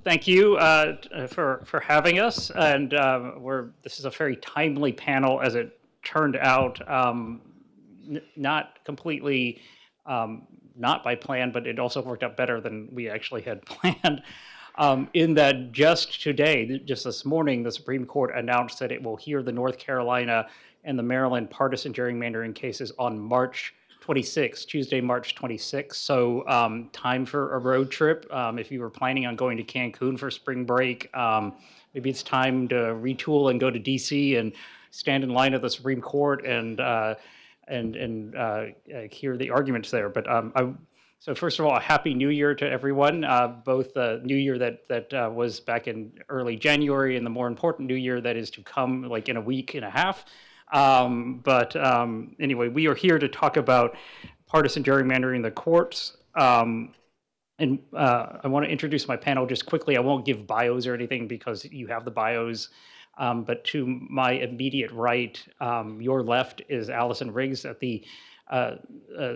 Thank you for having us, and this is a very timely panel, as it turned out. Not completely not by plan, but it also worked out better than we actually had planned. In that just today, just this morning, the Supreme Court announced that it will hear the North Carolina and the Maryland partisan gerrymandering cases on March 26th, Tuesday, March 26th. So time for a road trip. If you were planning on going to Cancun for spring break, maybe it's time to retool and go to DC and stand in line at the Supreme Court and hear the arguments there. But so first of all, a happy New Year to everyone, both the New Year that was back in early January and the more important New Year that is to come like in a week and a half. Anyway, we are here to talk about partisan gerrymandering in the courts. I want to introduce my panel just quickly. I won't give bios or anything because you have the bios. But to my immediate right, your left, is Allison Riggs at the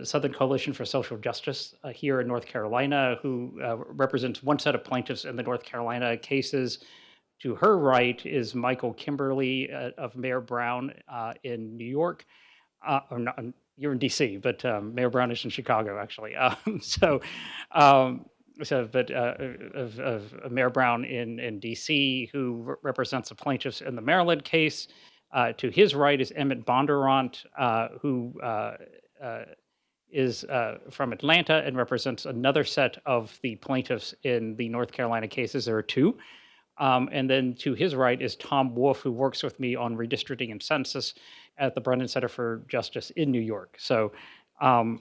Southern Coalition for Social Justice here in North Carolina, who represents one set of plaintiffs in the North Carolina cases. To her right is Michael Kimberly of Mayor Brown in New York, or not, you're in DC, but Mayor Brown is in Chicago, actually. Of Mayor Brown in DC, who represents the plaintiffs in the Maryland case. To his right is Emmett Bondurant, who is from Atlanta and represents another set of the plaintiffs in the North Carolina cases. There are two. And then to his right is Tom Wolf, who works with me on redistricting and census at the Brennan Center for Justice in New York. So, and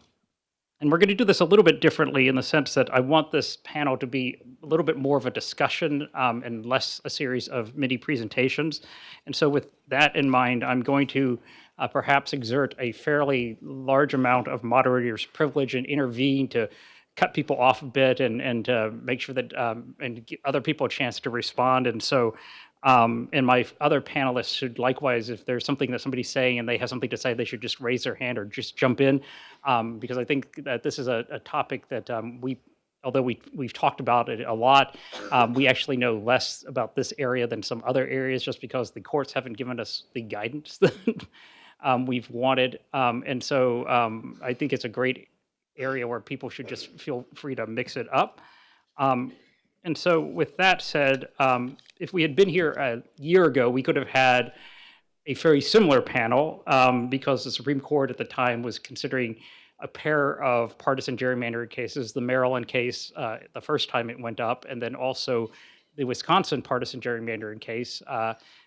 we're going to do this a little bit differently in the sense that I want this panel to be a little bit more of a discussion and less a series of mini presentations. And so with that in mind, I'm going to perhaps exert a fairly large amount of moderator's privilege and intervene to cut people off a bit and make sure that and give other people a chance to respond. And so, and my other panelists should likewise, if there's something that somebody's saying and they have something to say, they should just raise their hand or just jump in, because I think that this is a topic that although we've talked about it a lot, we actually know less about this area than some other areas, just because the courts haven't given us the guidance that we've wanted. And so I think it's a great area where people should just feel free to mix it up. And so with that said, if we had been here a year ago, we could have had a very similar panel because the Supreme Court at the time was considering a pair of partisan gerrymandering cases, the Maryland case, the first time it went up, and then also the Wisconsin partisan gerrymandering case,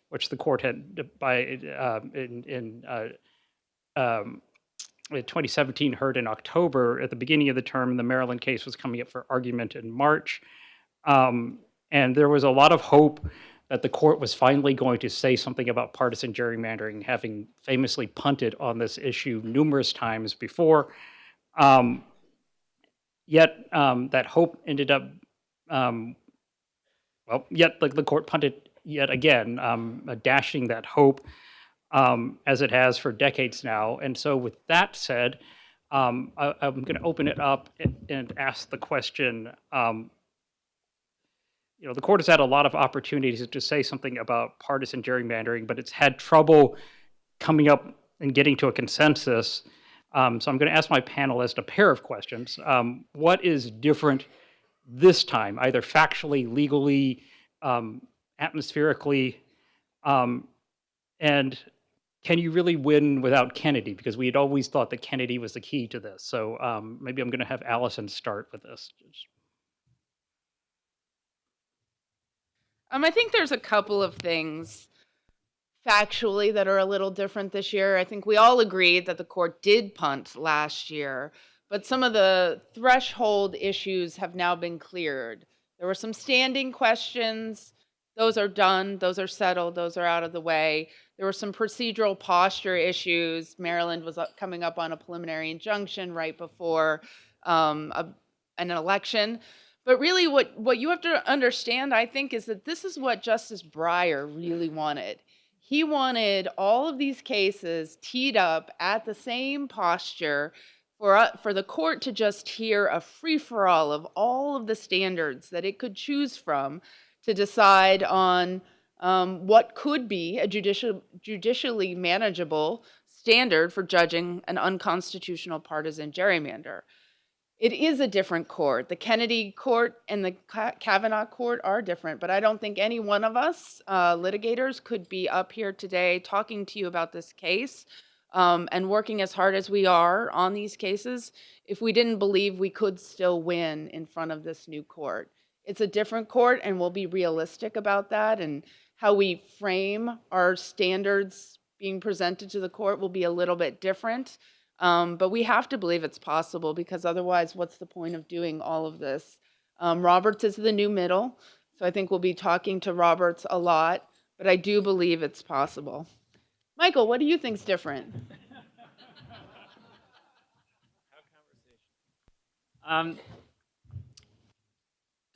which the court had in 2017 heard in October. At the beginning of the term, the Maryland case was coming up for argument in March. And there was a lot of hope that the court was finally going to say something about partisan gerrymandering, having famously punted on this issue numerous times before. Yet that hope ended up, yet the court punted yet again, dashing that hope, as it has for decades now. And so with that said, I'm going to open it up and ask the question, the court has had a lot of opportunities to say something about partisan gerrymandering, but it's had trouble coming up and getting to a consensus. So I'm going to ask my panelists a pair of questions. What is different this time, either factually, legally, atmospherically, and can you really win without Kennedy? Because we had always thought that Kennedy was the key to this. So maybe I'm going to have Allison start with this. I think there's a couple of things factually that are a little different this year. I think we all agreed that the court did punt last year, but some of the threshold issues have now been cleared. There were some standing questions. Those are done. Those are settled. Those are out of the way. There were some procedural posture issues. Maryland was coming up on a preliminary injunction right before an election. But really what you have to understand, I think, is that this is what Justice Breyer really wanted. He wanted all of these cases teed up at the same posture For the court to just hear a free-for-all of all of the standards that it could choose from to decide on what could be a judicially manageable standard for judging an unconstitutional partisan gerrymander. It is a different court. The Kennedy court and the Kavanaugh court are different, but I don't think any one of us litigators could be up here today talking to you about this case and working as hard as we are on these cases if we didn't believe we could still win in front of this new court. It's a different court, and we'll be realistic about that, and how we frame our standards being presented to the court will be a little bit different. But we have to believe it's possible, because otherwise, what's the point of doing all of this? Roberts is the new middle, so I think we'll be talking to Roberts a lot, but I do believe it's possible. Michael, what do you think's different?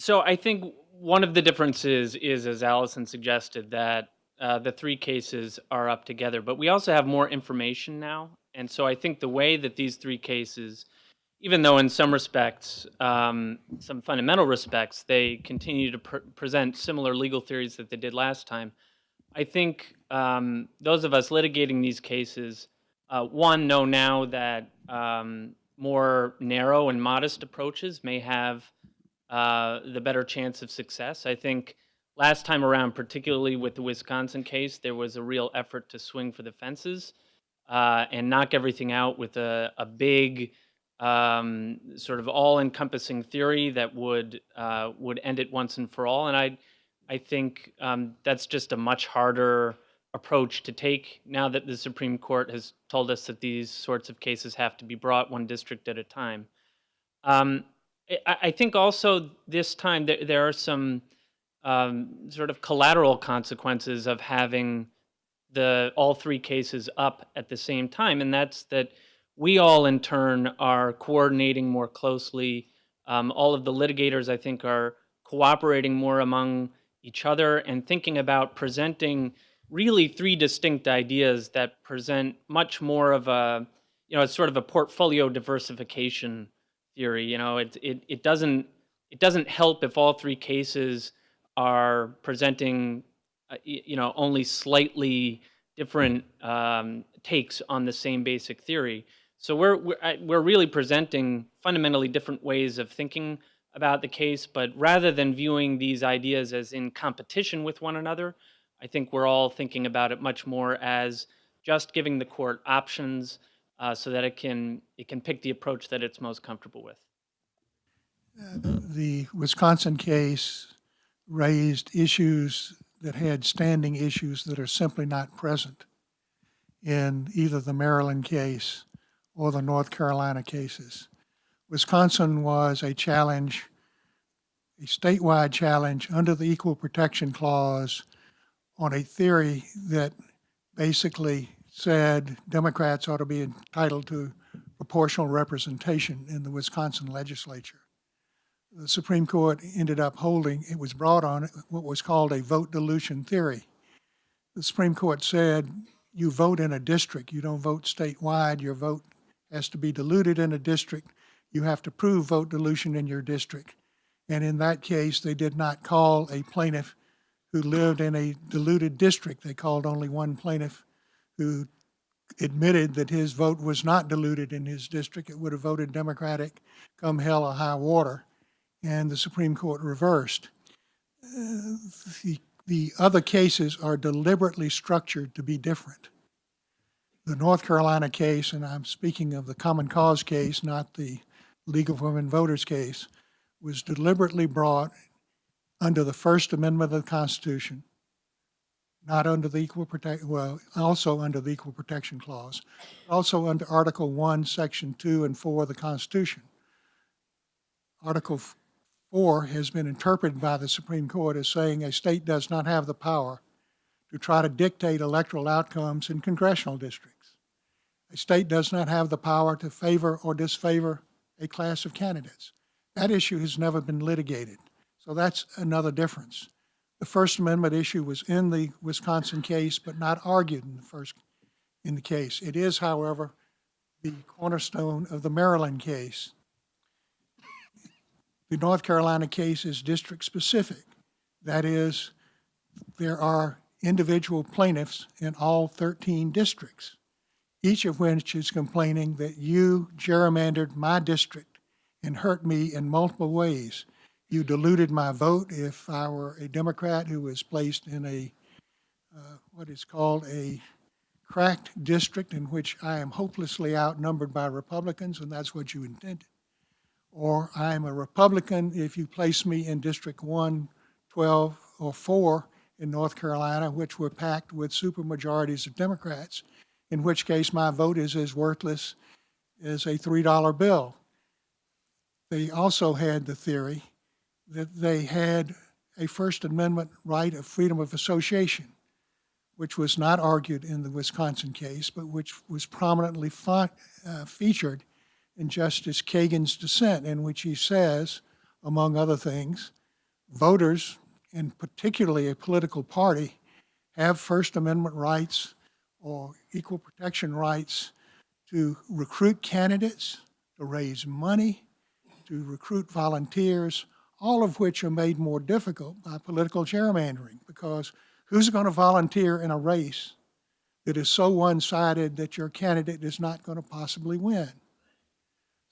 So I think one of the differences is, as Allison suggested, that the three cases are up together, but we also have more information now. And so I think the way that these three cases, even though in some respects, some fundamental respects, they continue to present similar legal theories that they did last time, I think those of us litigating these cases, one, know now that more narrow and modest approaches may have the better chance of success. I think last time around, particularly with the Wisconsin case, there was a real effort to swing for the fences and knock everything out with a big sort of all-encompassing theory that would end it once and for all. And I think that's just a much harder approach to take now that the Supreme Court has told us that these sorts of cases have to be brought one district at a time. I think also this time there are some sort of collateral consequences of having all three cases up at the same time, and that's that we all in turn are coordinating more closely. All of the litigators, I think, are cooperating more among each other and thinking about presenting really three distinct ideas that present much more of a, it's sort of a portfolio diversification theory. It doesn't help if all three cases are presenting, only slightly different takes on the same basic theory. So we're really presenting fundamentally different ways of thinking about the case, but rather than viewing these ideas as in competition with one another, I think we're all thinking about it much more as just giving the court options so that it can pick the approach that it's most comfortable with. The Wisconsin case raised issues that had standing issues that are simply not present in either the Maryland case or the North Carolina cases. Wisconsin was a challenge, a statewide challenge under the Equal Protection Clause on a theory that basically said Democrats ought to be entitled to proportional representation in the Wisconsin legislature. The Supreme Court ended up holding, it was brought on what was called a vote dilution theory. The Supreme Court said, you vote in a district, you don't vote statewide, your vote has to be diluted in a district, you have to prove vote dilution in your district. And in that case, they did not call a plaintiff who lived in a diluted district. They called only one plaintiff who admitted that his vote was not diluted in his district. It would have voted Democratic come hell or high water. And the Supreme Court reversed. The other cases are deliberately structured to be different. The North Carolina case, and I'm speaking of the Common Cause case, not the League of Women Voters case, was deliberately brought under the First Amendment of the Constitution, not under the also under the Equal Protection Clause, also under Article 1, Section 2 and 4 of the Constitution. Article 4 has been interpreted by the Supreme Court as saying a state does not have the power to try to dictate electoral outcomes in congressional districts. A state does not have the power to favor or disfavor a class of candidates. That issue has never been litigated. So that's another difference. The First Amendment issue was in the Wisconsin case, but not argued in the case. It is, however, the cornerstone of the Maryland case. The North Carolina case is district specific. That is, there are individual plaintiffs in all 13 districts, each of which is complaining that you gerrymandered my district and hurt me in multiple ways. You diluted my vote if I were a Democrat who was placed in a what is called a cracked district in which I am hopelessly outnumbered by Republicans, and that's what you intended. Or I am a Republican if you place me in District 1, 12, or 4 in North Carolina, which were packed with supermajorities of Democrats, in which case my vote is as worthless as a $3 bill. They also had the theory that they had a First Amendment right of freedom of association, which was not argued in the Wisconsin case, but which was prominently featured in Justice Kagan's dissent, in which he says, among other things, voters, and particularly a political party, have First Amendment rights or equal protection rights to recruit candidates, to raise money, to recruit volunteers, all of which are made more difficult by political gerrymandering, because who's going to volunteer in a race that is so one-sided that your candidate is not going to possibly win?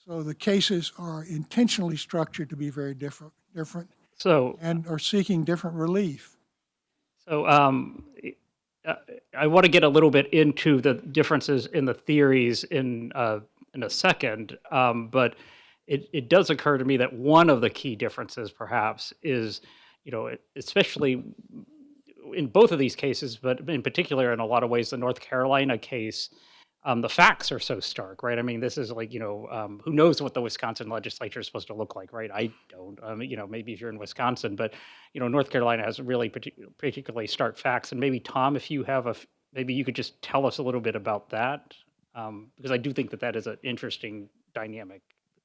So the cases are intentionally structured to be very different So, and are seeking different relief. so I want to get a little bit into the differences in the theories in a second, but it does occur to me that one of the key differences, perhaps, is, especially in both of these cases, but in particular, in a lot of ways, the North Carolina case, the facts are so stark, right? I mean, this is like, who knows what the Wisconsin legislature is supposed to look like, right? I don't. Maybe if you're in Wisconsin, but North Carolina has really particularly stark facts. And maybe Tom, if you have maybe you could just tell us a little bit about that, because I do think that is an interesting dynamic.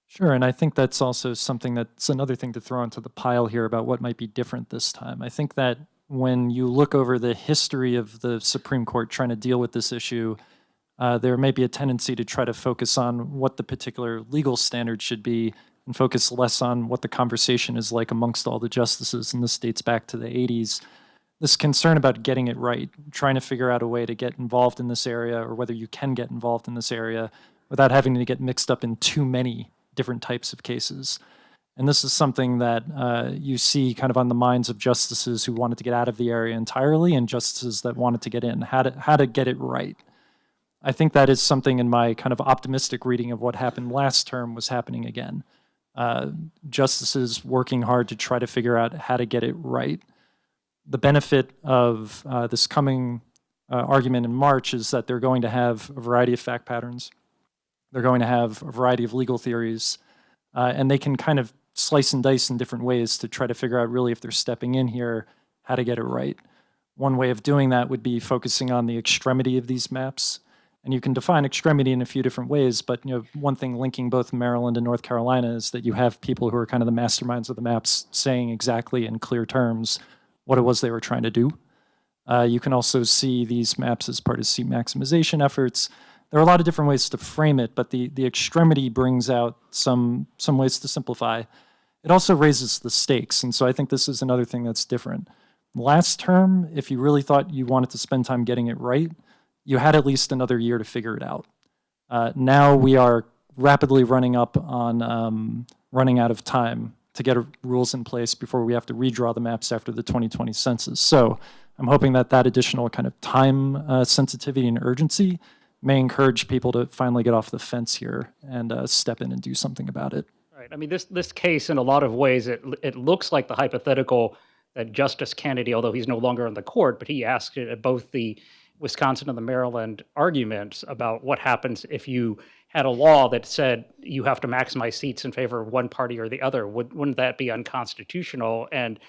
Sure, and I think that's also something that's another thing to throw into the pile here about what might be different this time. I think that when you look over the history of the Supreme Court trying to deal with this issue, there may be a tendency to try to focus on what the particular legal standard should be and focus less on what the conversation is like amongst all the justices. And this dates back to the 80s. This concern about getting it right, trying to figure out a way to get involved in this area or whether you can get involved in this area without having to get mixed up in too many different types of cases. And this is something that you see kind of on the minds of justices who wanted to get out of the area entirely and justices that wanted to get in, how to get it right. I think that is something in my kind of optimistic reading of what happened last term was happening again. Justices working hard to try to figure out how to get it right. The benefit of this coming argument in March is that they're going to have a variety of fact patterns. They're going to have a variety of legal theories, and they can kind of slice and dice in different ways to try to figure out really if they're stepping in here, how to get it right. One way of doing that would be focusing on the extremity of these maps. And you can define extremity in a few different ways, but one thing linking both Maryland and North Carolina is that you have people who are kind of the masterminds of the maps saying exactly in clear terms what it was they were trying to do. You can also see these maps as part of seat maximization efforts. There are a lot of different ways to frame it, but the extremity brings out some ways to simplify. It also raises the stakes, and so I think this is another thing that's different. Last term, if you really thought you wanted to spend time getting it right, you had at least another year to figure it out. Now we are rapidly running up on running out of time to get rules in place before we have to redraw the maps after the 2020 census. So I'm hoping that additional kind of time sensitivity and urgency may encourage people to finally get off the fence here and step in and do something about it. Right. I mean, this case, in a lot of ways, it looks like the hypothetical that Justice Kennedy, although he's no longer on the court, but he asked it at both the Wisconsin and the Maryland arguments about what happens if you had a law that said you have to maximize seats in favor of one party or the other. Wouldn't that be unconstitutional? And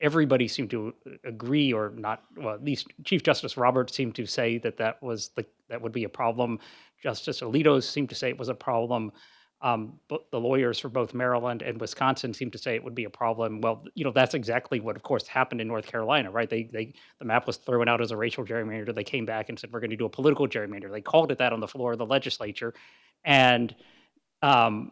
everybody seemed to agree, or not. Well, at least Chief Justice Roberts seemed to say that would be a problem. Justice Alito seemed to say it was a problem. But the lawyers for both Maryland and Wisconsin seemed to say it would be a problem. Well, that's exactly what, of course, happened in North Carolina, right? The map was thrown out as a racial gerrymander. They came back and said, we're going to do a political gerrymander. They called it that on the floor of the legislature. And um,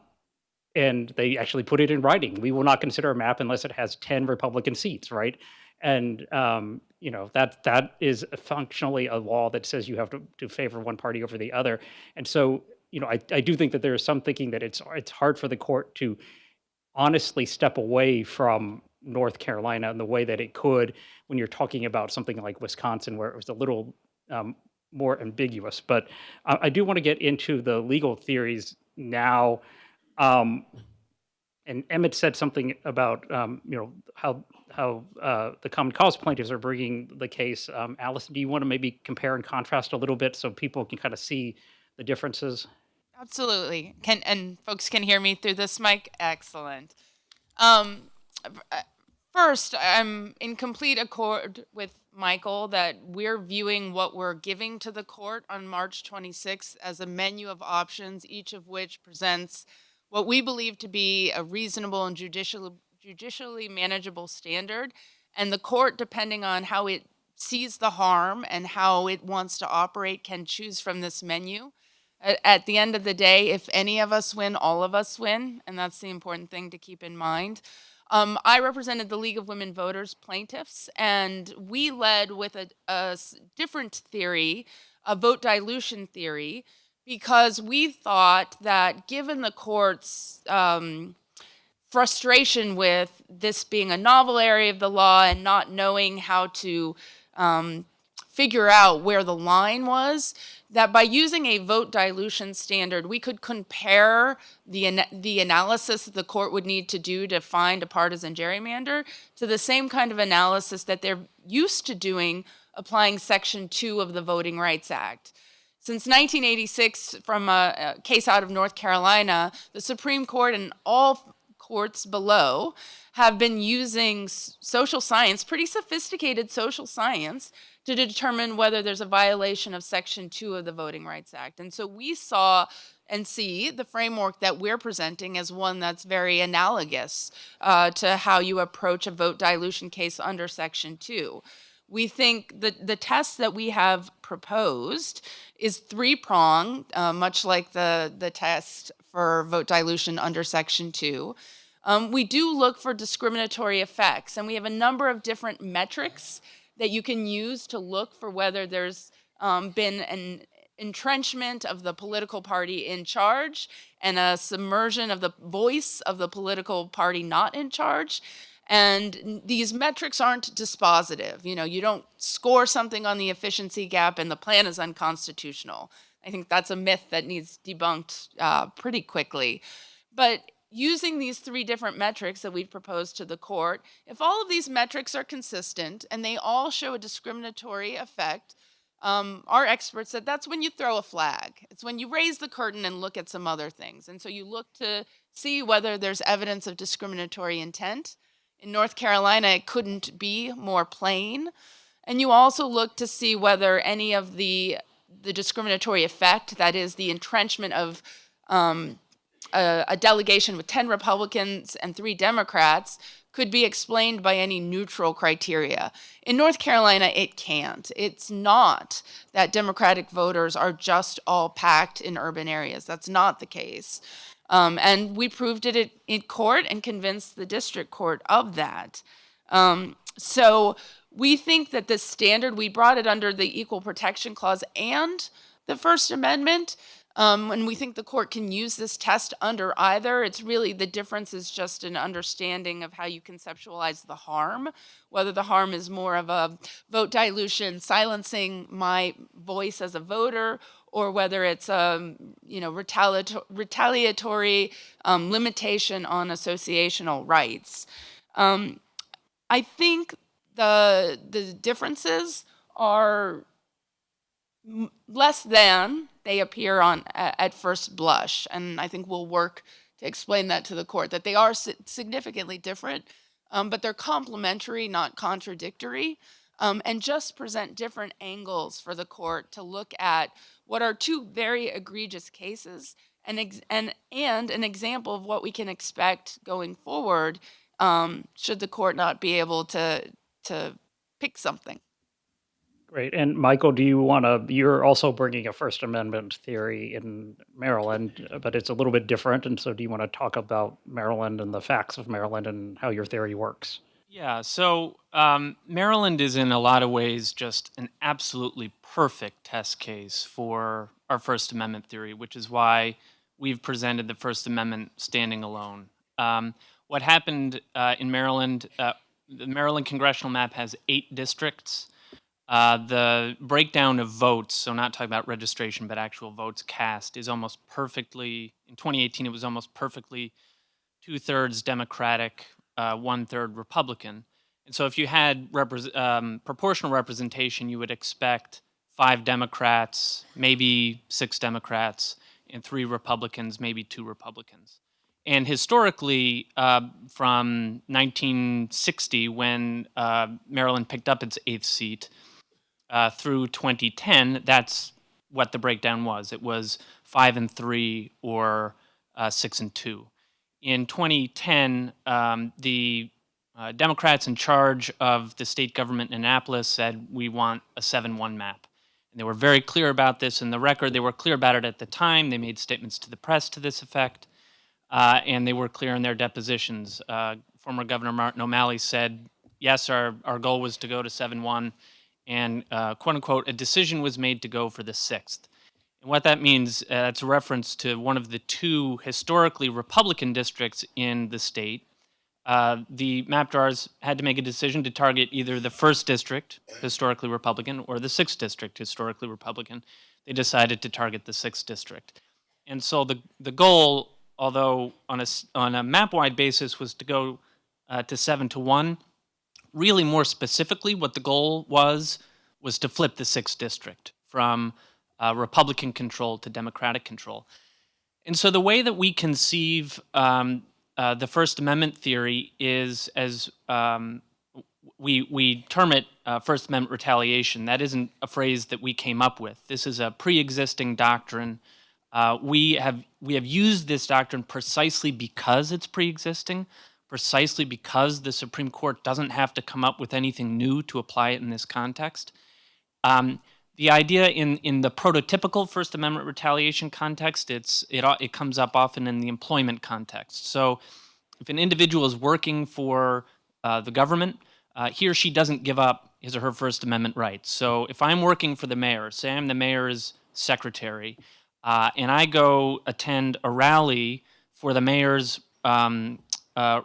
and they actually put it in writing. We will not consider a map unless it has 10 Republican seats, right? And that is functionally a law that says you have to favor one party over the other. And so I do think that there is some thinking that it's hard for the court to honestly step away from North Carolina in the way that it could when you're talking about something like Wisconsin, where it was a little more ambiguous. But I do want to get into the legal theories now. Um, and Emmett said something about how the common cause plaintiffs are bringing the case. Allison, do you want to maybe compare and contrast a little bit so people can kind of see the differences? Absolutely. And folks can hear me through this mic? Excellent. Um, First, I'm in complete accord with Michael that we're viewing what we're giving to the court on March 26th as a menu of options, each of which presents what we believe to be a reasonable and judicially manageable standard. And the court, depending on how it sees the harm and how it wants to operate, can choose from this menu. At the end of the day, if any of us win, all of us win, and that's the important thing to keep in mind. I represented the League of Women Voters plaintiffs, and we led with a different theory, a vote dilution theory, because we thought that given the court's frustration with this being a novel area of the law and not knowing how to figure out where the line was, that by using a vote dilution standard, we could compare the analysis that the court would need to do to find a partisan gerrymander to the same kind of analysis that they're used to doing applying Section 2 of the Voting Rights Act. Since 1986, from a case out of North Carolina, the Supreme Court and all courts below have been using social science, pretty sophisticated social science, to determine whether there's a violation of Section 2 of the Voting Rights Act. And so we saw and see the framework that we're presenting as one that's very analogous to how you approach a vote dilution case under Section 2. We think that the test that we have proposed is three-pronged, much like the test for vote dilution under Section 2. We do look for discriminatory effects, and we have a number of different metrics that you can use to look for whether there's been an entrenchment of the political party in charge and a submersion of the voice of the political party not in charge. And these metrics aren't dispositive. You don't score something on the efficiency gap and the plan is unconstitutional. I think that's a myth that needs debunked pretty quickly. But using these three different metrics that we've proposed to the court, if all of these metrics are consistent and they all show a discriminatory effect, our experts said that's when you throw a flag. It's when you raise the curtain and look at some other things. And so you look to see whether there's evidence of discriminatory intent. In North Carolina, it couldn't be more plain. And you also look to see whether any of the discriminatory effect, that is the entrenchment of a delegation with 10 Republicans and 3 Democrats, could be explained by any neutral criteria. In North Carolina, it can't. It's not that Democratic voters are just all packed in urban areas. That's not the case. And we proved it in court and convinced the district court of that. So we think that this standard, we brought it under the Equal Protection Clause and the First Amendment. And we think the court can use this test under either. It's really, the difference is just an understanding of how you conceptualize the harm, whether the harm is more of a vote dilution, silencing my voice as a voter, or whether it's retaliatory limitation on associational rights. I think the differences are less than they appear on at first blush, and I think we'll work to explain that to the court, that they are significantly different, but they're complementary, not contradictory, and just present different angles for the court to look at what are two very egregious cases, and an example of what we can expect going forward should the court not be able to pick something. Great. And Michael, do you want to? You're also bringing a First Amendment theory in Maryland, but it's a little bit different. And so, do you want to talk about Maryland and the facts of Maryland and how your theory works? Yeah, so Maryland is in a lot of ways just an absolutely perfect test case for our First Amendment theory, which is why we've presented the First Amendment standing alone. What happened in Maryland, the Maryland congressional map has 8 districts. The breakdown of votes, so not talking about registration, but actual votes cast, is almost perfectly, in 2018, it was almost perfectly 2/3 Democratic, 1/3 Republican. And so if you had proportional representation, you would expect 5 Democrats, maybe 6 Democrats, and 3 Republicans, maybe 2 Republicans. And historically, from 1960, when Maryland picked up its 8th seat, through 2010, that's what the breakdown was. It was 5-3 or 6-2. In 2010, the Democrats in charge of the state government in Annapolis said, we want a 7-1 map. And they were very clear about this in the record. They were clear about it at the time. They made statements to the press to this effect. And they were clear in their depositions. Former Governor Martin O'Malley said, yes, our goal was to go to 7-1. And quote unquote, a decision was made to go for the 6th. And what that means, it's a reference to one of the 2 historically Republican districts in the state. The map drawers had to make a decision to target either the 1st district, historically Republican, or the 6th district, historically Republican. They decided to target the 6th district. And so the goal, although on a map-wide basis, was to go to 7-1, really more specifically what the goal was to flip the 6th district from Republican control to Democratic control. And so the way that we conceive the First Amendment theory is as we term it First Amendment retaliation. That isn't a phrase that we came up with. This is a pre-existing doctrine. We have used this doctrine precisely because it's pre-existing, precisely because the Supreme Court doesn't have to come up with anything new to apply it in this context. The idea in the prototypical First Amendment retaliation context, it comes up often in the employment context. So if an individual is working for the government, he or she doesn't give up his or her First Amendment rights. So if I'm working for the mayor, say I'm the mayor's secretary, and I go attend a rally for the mayor's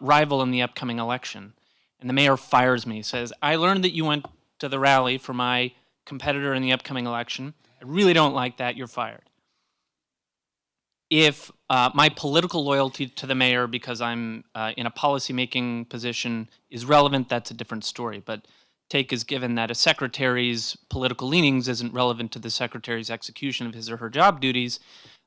rival in the upcoming election, and the mayor fires me, says, I learned that you went to the rally for my competitor in the upcoming election. I really don't like that. You're fired. If my political loyalty to the mayor, because I'm in a policymaking position, is relevant, that's a different story. But take as given that a secretary's political leanings isn't relevant to the secretary's execution of his or her job duties,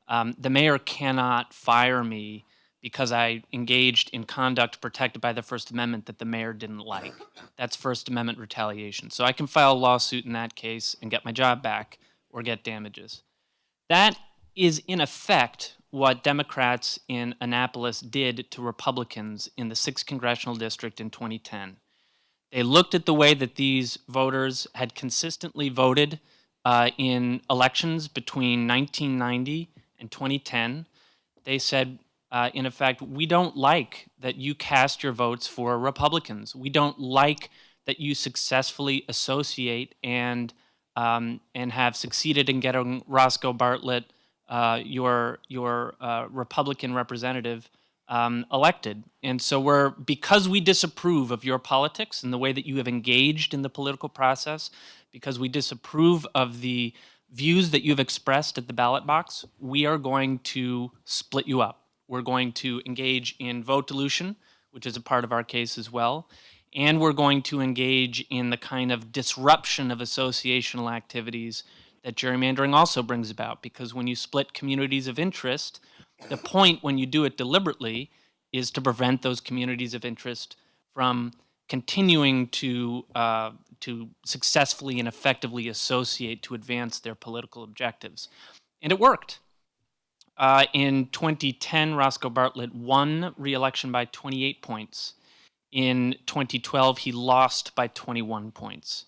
the mayor cannot fire me because I engaged in conduct protected by the First Amendment that the mayor didn't like. That's First Amendment retaliation. So I can file a lawsuit in that case and get my job back or get damages. That is, in effect, what Democrats in Annapolis did to Republicans in the 6th Congressional District in 2010. They looked at the way that these voters had consistently voted in elections between 1990 and 2010. They said, in effect, we don't like that you cast your votes for Republicans. We don't like that you successfully associate and have succeeded in getting Roscoe Bartlett, your Republican representative, elected. And so because we disapprove of your politics and the way that you have engaged in the political process, because we disapprove of the views that you've expressed at the ballot box, we are going to split you up. We're going to engage in vote dilution, which is a part of our case as well. And we're going to engage in the kind of disruption of associational activities that gerrymandering also brings about. Because when you split communities of interest, the point when you do it deliberately is to prevent those communities of interest from continuing to successfully and effectively associate to advance their political objectives. And it worked. In 2010, Roscoe Bartlett won re-election by 28 points. In 2012, he lost by 21 points.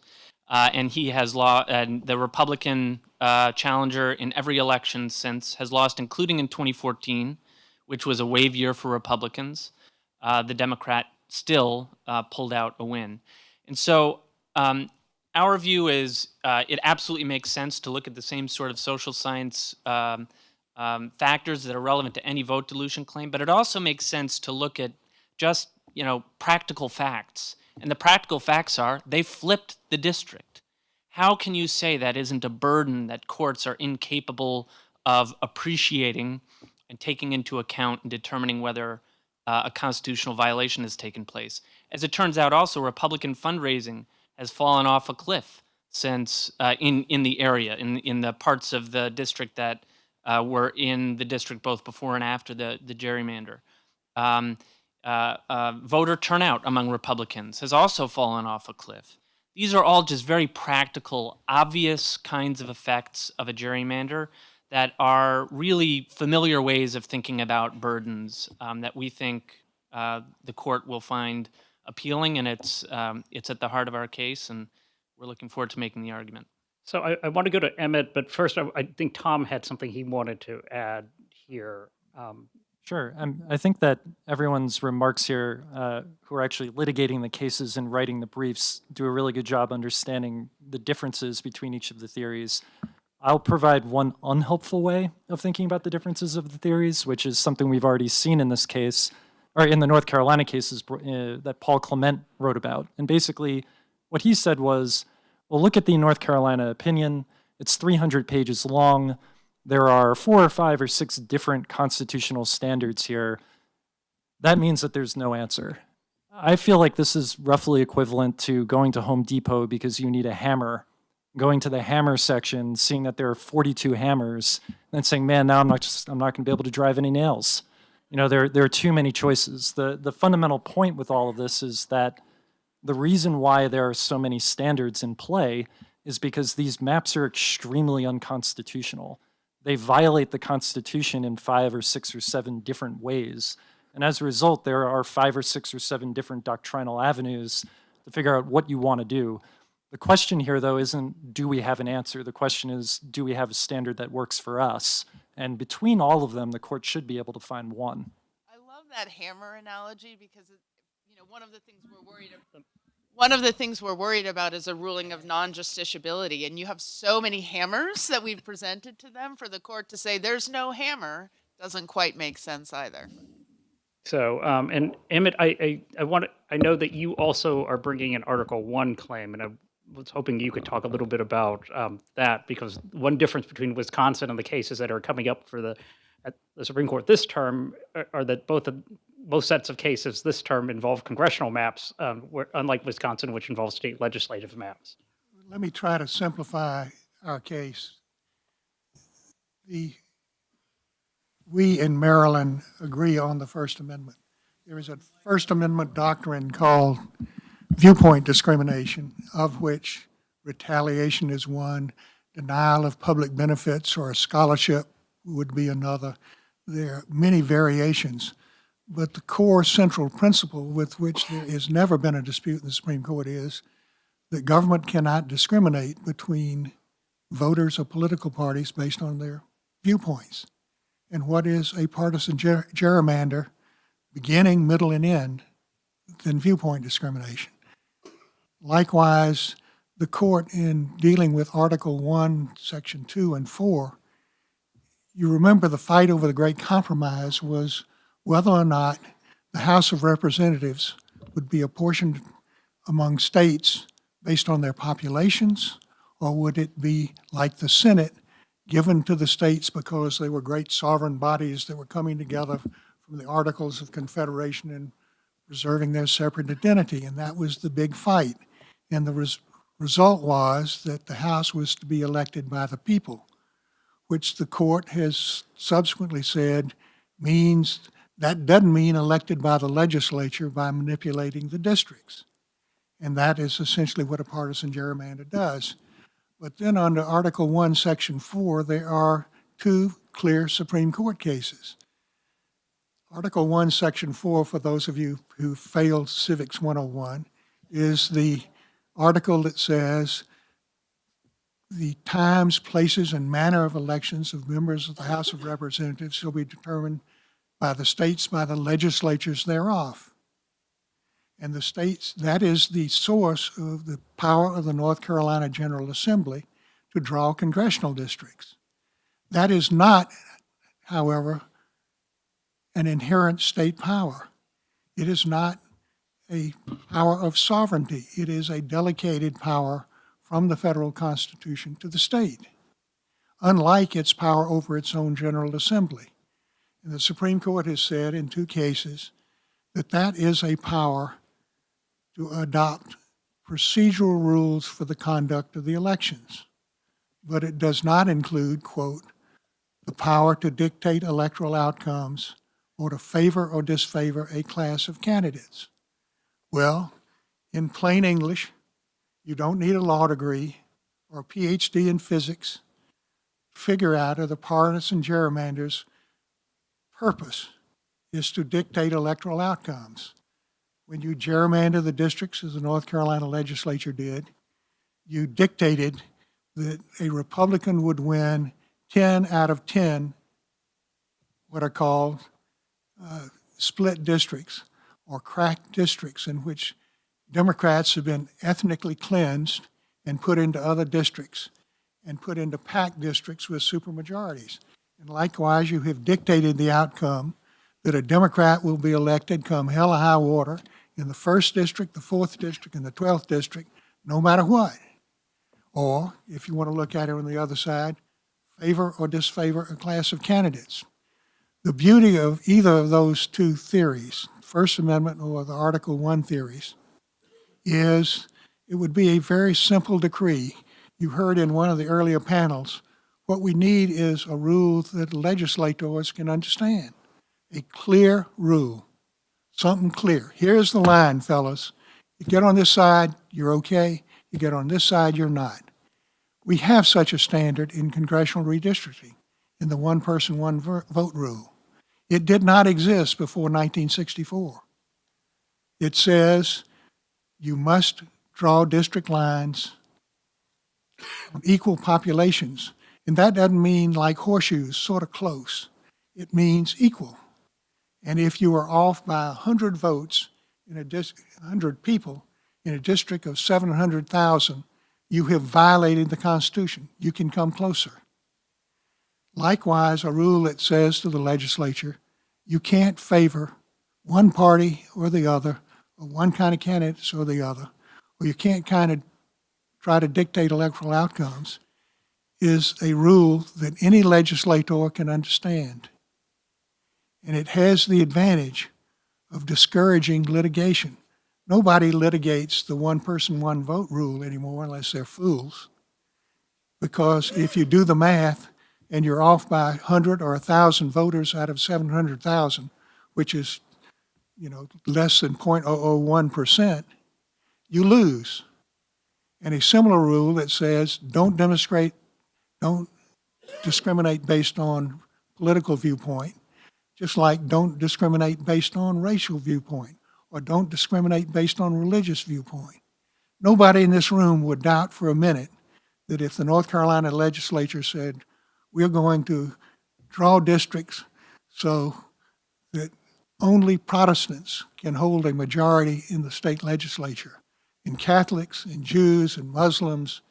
and he has lost. And the Republican challenger in every election since has lost, including in 2014, which was a wave year for Republicans. The Democrat still pulled out a win, and so. Our view is it absolutely makes sense to look at the same sort of social science factors that are relevant to any vote dilution claim, but it also makes sense to look at just practical facts. And the practical facts are they flipped the district. How can you say that isn't a burden that courts are incapable of appreciating and taking into account and determining whether a constitutional violation has taken place? As it turns out, also Republican fundraising has fallen off a cliff since in the area, in the parts of the district that were in the district both before and after the gerrymander. Voter turnout among Republicans has also fallen off a cliff. These are all just very practical, obvious kinds of effects of a gerrymander that are really familiar ways of thinking about burdens that we think the court will find appealing, and it's at the heart of our case, and we're looking forward to making the argument. So I want to go to Emmett, but first I think Tom had something he wanted to add here. Sure. I think that everyone's remarks here who are actually litigating the cases and writing the briefs do a really good job understanding the differences between each of the theories. I'll provide one unhelpful way of thinking about the differences of the theories, which is something we've already seen in this case, or in the North Carolina cases that Paul Clement wrote about. And basically what he said was, well, look at the North Carolina opinion. It's 300 pages long. There are 4 or 5 or 6 different constitutional standards here. That means that there's no answer. I feel like this is roughly equivalent to going to Home Depot because you need a hammer, going to the hammer section, seeing that there are 42 hammers, and then saying, man, now I'm not going to be able to drive any nails. There are too many choices. The fundamental point with all of this is that the reason why there are so many standards in play is because these maps are extremely unconstitutional. They violate the Constitution in 5 or 6 or 7 different ways. And as a result, there are 5 or 6 or 7 different doctrinal avenues to figure out what you want to do. The question here, though, isn't do we have an answer? The question is, do we have a standard that works for us? And between all of them, the court should be able to find one. I love that hammer analogy because one of the things we're worried about is a ruling of non-justiciability, and you have so many hammers that we've presented to them for the court to say there's no hammer doesn't quite make sense either. So, and Emmett, I know that you also are bringing an Article 1 claim, and I was hoping you could talk a little bit about that, because one difference between Wisconsin and the cases that are coming up for at the Supreme Court this term are that both sets of cases this term involve congressional maps, unlike Wisconsin, which involves state legislative maps. Let me try to simplify our case. We in Maryland agree on the First Amendment. There is a First Amendment doctrine called viewpoint discrimination, of which retaliation is one, denial of public benefits or a scholarship would be another. There are many variations, but the core central principle with which there has never been a dispute in the Supreme Court is that government cannot discriminate between voters of political parties based on their viewpoints. And what is a partisan gerrymander, beginning, middle, and end, than viewpoint discrimination? Likewise, the court in dealing with Article 1, Section 2 and 4, you remember the fight over the Great Compromise was whether or not the House of Representatives would be apportioned among states based on their populations, or would it be like the Senate, given to the states because they were great sovereign bodies that were coming together from the Articles of Confederation and preserving their separate identity. And that was the big fight. And the result was that the House was to be elected by the people, which the court has subsequently said means that doesn't mean elected by the legislature by manipulating the districts. And that is essentially what a partisan gerrymander does. But then under Article 1, Section 4, there are 2 clear Supreme Court cases. Article 1, Section 4, for those of you who failed Civics 101, is the article that says the times, places, and manner of elections of members of the House of Representatives shall be determined by the states, by the legislatures thereof. And the states, that is the source of the power of the North Carolina General Assembly to draw congressional districts. That is not, however, an inherent state power. It is not a power of sovereignty. It is a delegated power from the federal Constitution to the state, unlike its power over its own General Assembly. And the Supreme Court has said in 2 cases that that is a power to adopt procedural rules for the conduct of the elections. But it does not include, quote, the power to dictate electoral outcomes or to favor or disfavor a class of candidates. Well, in plain English, you don't need a law degree or a PhD in physics to figure out that the partisan gerrymander's purpose is to dictate electoral outcomes. When you gerrymander the districts, as the North Carolina legislature did, you dictated that a Republican would win 10 out of 10 what are called split districts or cracked districts, in which Democrats have been ethnically cleansed and put into other districts and put into packed districts with supermajorities. And likewise, you have dictated the outcome that a Democrat will be elected come hell or high water in the 1st district, the 4th district, and the 12th district, no matter what. Or, if you want to look at it on the other side, favor or disfavor a class of candidates. The beauty of either of those 2 theories, First Amendment or the Article 1 theories, is it would be a very simple decree. You heard in one of the earlier panels, what we need is a rule that legislators can understand, a clear rule, something clear. Here's the line, fellas. You get on this side, you're okay. You get on this side, you're not. We have such a standard in congressional redistricting, in the one person, one vote rule. It did not exist before 1964. It says you must draw district lines from equal populations. And that doesn't mean like horseshoes, sort of close. It means equal. And if you are off by 100 votes in 100 people in a district of 700,000, you have violated the Constitution. You can come closer. Likewise, a rule that says to the legislature, you can't favor one party or the other, or one kind of candidates or the other, or you can't kind of try to dictate electoral outcomes, is a rule that any legislator can understand. And it has the advantage of discouraging litigation. Nobody litigates the one person, one vote rule anymore unless they're fools. Because if you do the math and you're off by 100 or 1,000 voters out of 700,000, which is, less than 0.001%, you lose. And a similar rule that says don't discriminate based on political viewpoint, just like don't discriminate based on racial viewpoint, or don't discriminate based on religious viewpoint. Nobody in this room would doubt for a minute that if the North Carolina legislature said, we're going to draw districts so that only Protestants can hold a majority in the state legislature, and Catholics and Jews and Muslims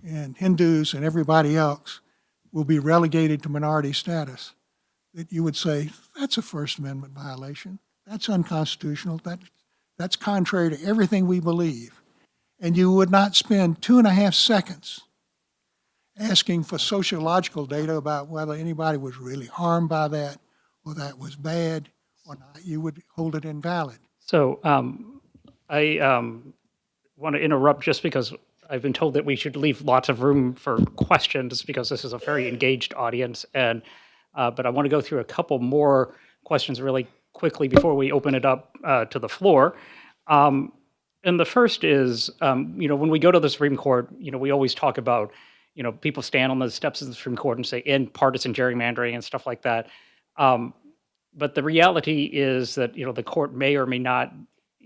and Hindus and everybody else will be relegated to minority status, that you would say, that's a First Amendment violation. That's unconstitutional. That's contrary to everything we believe. And you would not spend 2.5 seconds asking for sociological data about whether anybody was really harmed by that or that was bad or not. You would hold it invalid. So I want to interrupt just because I've been told that we should leave lots of room for questions because this is a very engaged audience. And but I want to go through a couple more questions really quickly before we open it up to the floor. And the first is, when we go to the Supreme Court, we always talk about, people stand on the steps of the Supreme Court and say, end partisan gerrymandering and stuff like that. But the reality is that, the court may or may not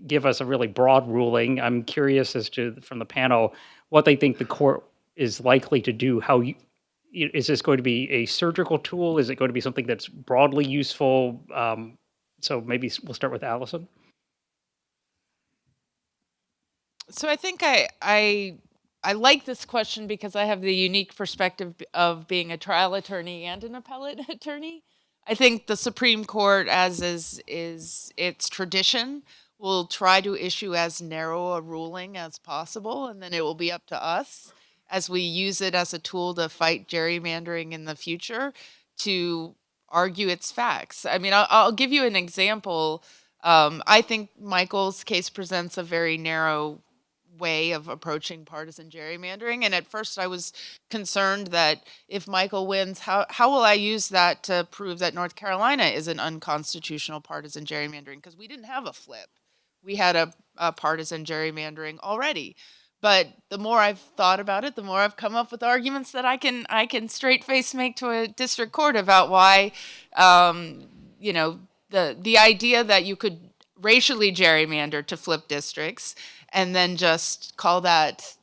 give us a really broad ruling. I'm curious as to, from the panel, what they think the court is likely to do. Is this going to be a surgical tool? Is it going to be something that's broadly useful? So maybe we'll start with Allison. So I think I like this question because I have the unique perspective of being a trial attorney and an appellate attorney. I think the Supreme Court, as is its tradition, will try to issue as narrow a ruling as possible, and then it will be up to us as we use it as a tool to fight gerrymandering in the future to argue its facts. I mean, I'll give you an example. I think Michael's case presents a very narrow way of approaching partisan gerrymandering. And at first I was concerned that if Michael wins, how will I use that to prove that North Carolina is an unconstitutional partisan gerrymandering? Because we didn't have a flip. We had a partisan gerrymandering already. But the more I've thought about it, the more I've come up with arguments that I can straight face make to a district court about why, the idea that you could racially gerrymander to flip districts and then just call that,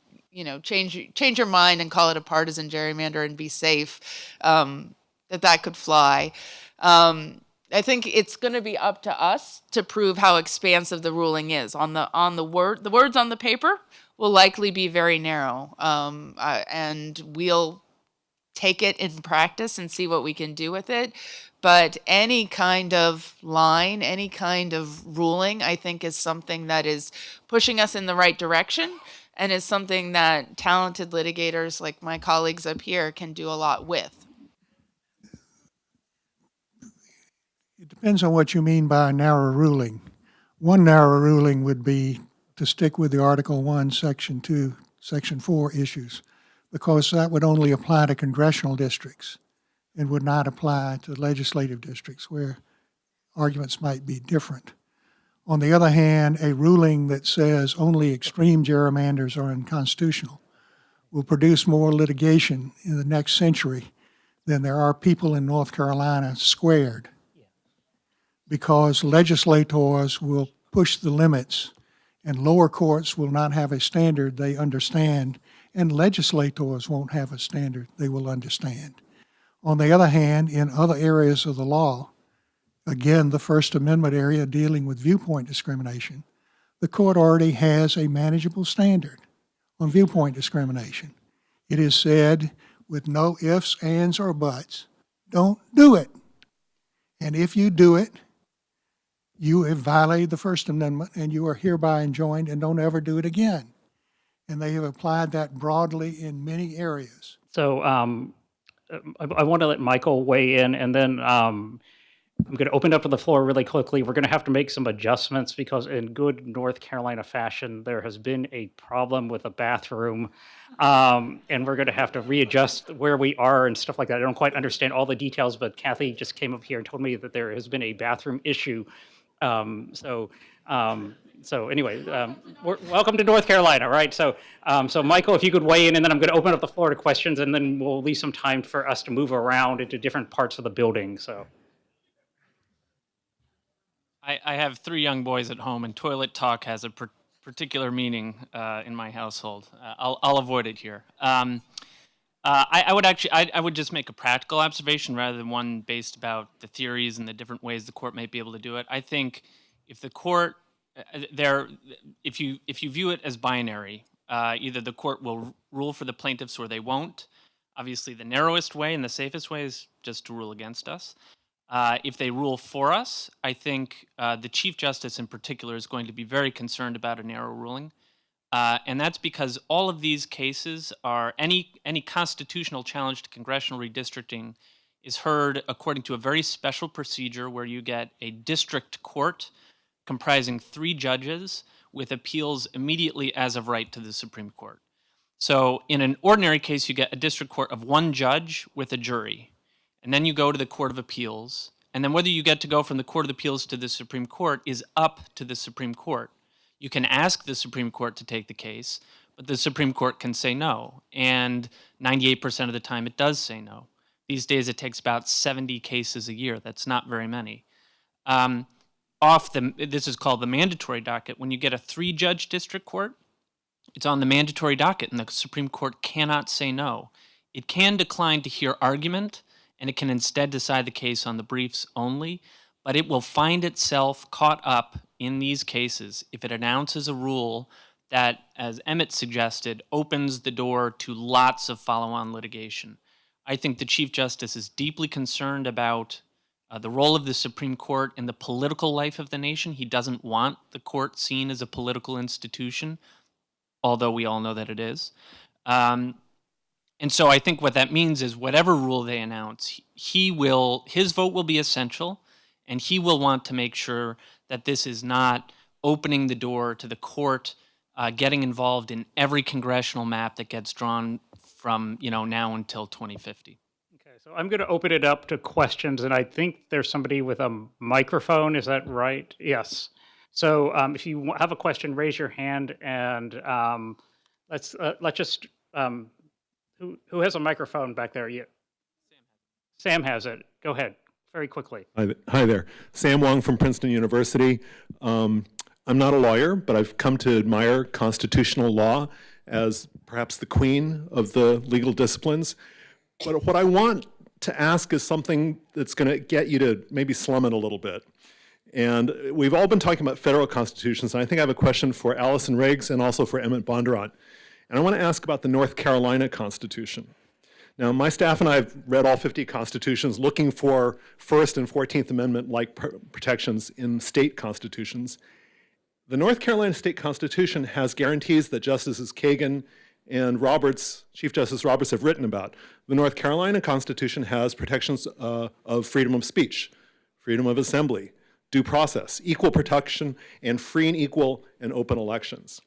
change your mind and call it a partisan gerrymander and be safe, that could fly. I think it's going to be up to us to prove how expansive the ruling is. The words on the paper will likely be very narrow, and we'll take it in practice and see what we can do with it. But any kind of line, any kind of ruling, I think is something that is pushing us in the right direction and is something that talented litigators like my colleagues up here can do a lot with. It depends on what you mean by a narrow ruling. One narrow ruling would be to stick with the Article 1, Section 2, Section 4 issues, because that would only apply to congressional districts and would not apply to legislative districts where arguments might be different. On the other hand, a ruling that says only extreme gerrymanders are unconstitutional will produce more litigation in the next century than there are people in North Carolina squared, because legislators will push the limits and lower courts will not have a standard they understand, and legislators won't have a standard they will understand. On the other hand, in other areas of the law, again, the First Amendment area dealing with viewpoint discrimination, the court already has a manageable standard on viewpoint discrimination. It is said with no ifs, ands, or buts, don't do it. And if you do it, you have violated the First Amendment and you are hereby enjoined and don't ever do it again. And they have applied that broadly in many areas. So I want to let Michael weigh in, and then I'm going to open up to the floor really quickly. We're going to have to make some adjustments because in good North Carolina fashion, there has been a problem with a bathroom, and we're going to have to readjust where we are and stuff like that. I don't quite understand all the details, but Kathy just came up here and told me that there has been a bathroom issue. So anyway, welcome to North Carolina, right? So Michael, if you could weigh in, and then I'm going to open up the floor to questions, and then we'll leave some time for us to move around into different parts of the building. So I have 3 young boys at home, and toilet talk has a particular meaning in my household. I'll avoid it here. I would just make a practical observation rather than one based about the theories and the different ways the court might be able to do it. I think if the court if you view it as binary, either the court will rule for the plaintiffs or they won't. Obviously, the narrowest way and the safest way is just to rule against us. If they rule for us, I think the Chief Justice in particular is going to be very concerned about a narrow ruling. And that's because all of these cases are, any constitutional challenge to congressional redistricting is heard according to a very special procedure where you get a district court comprising 3 judges with appeals immediately as of right to the Supreme Court. So in an ordinary case, you get a district court of 1 judge with a jury, and then you go to the Court of Appeals, and then whether you get to go from the Court of Appeals to the Supreme Court is up to the Supreme Court. You can ask the Supreme Court to take the case, but the Supreme Court can say no, and 98% of the time it does say no. These days it takes about 70 cases a year. That's not very many. This is called the mandatory docket. When you get a 3-judge district court, It's on the mandatory docket, and the Supreme Court cannot say no. It can decline to hear argument, and it can instead decide the case on the briefs only, but it will find itself caught up in these cases if it announces a rule that, as Emmett suggested, opens the door to lots of follow-on litigation. I think the Chief Justice is deeply concerned about the role of the Supreme Court in the political life of the nation. He doesn't want the court seen as a political institution, although we all know that it is. And so I think what that means is whatever rule they announce, his vote will be essential, and he will want to make sure that this is not opening the door to the court getting involved in every congressional map that gets drawn from now until 2050. Okay, so I'm going to open it up to questions, and I think there's somebody with a microphone. Is that right? Yes. So if you have a question, raise your hand, and let's just who has a microphone back there? You. Sam has it. Go ahead, very quickly. Hi there, Sam Wong from Princeton University. I'm not a lawyer, but I've come to admire constitutional law as perhaps the queen of the legal disciplines. But what I want to ask is something that's going to get you to maybe slum it a little bit. And we've all been talking about federal constitutions, and I think I have a question for Allison Riggs and also for Emmett Bondurant. And I want to ask about the North Carolina Constitution. Now, my staff and I have read all 50 constitutions looking for First and 14th Amendment-like protections in state constitutions. The North Carolina State Constitution has guarantees that Justices Kagan and Roberts, Chief Justice Roberts, have written about. The North Carolina Constitution has protections of freedom of speech, freedom of assembly, due process, equal protection, and free and equal and open elections.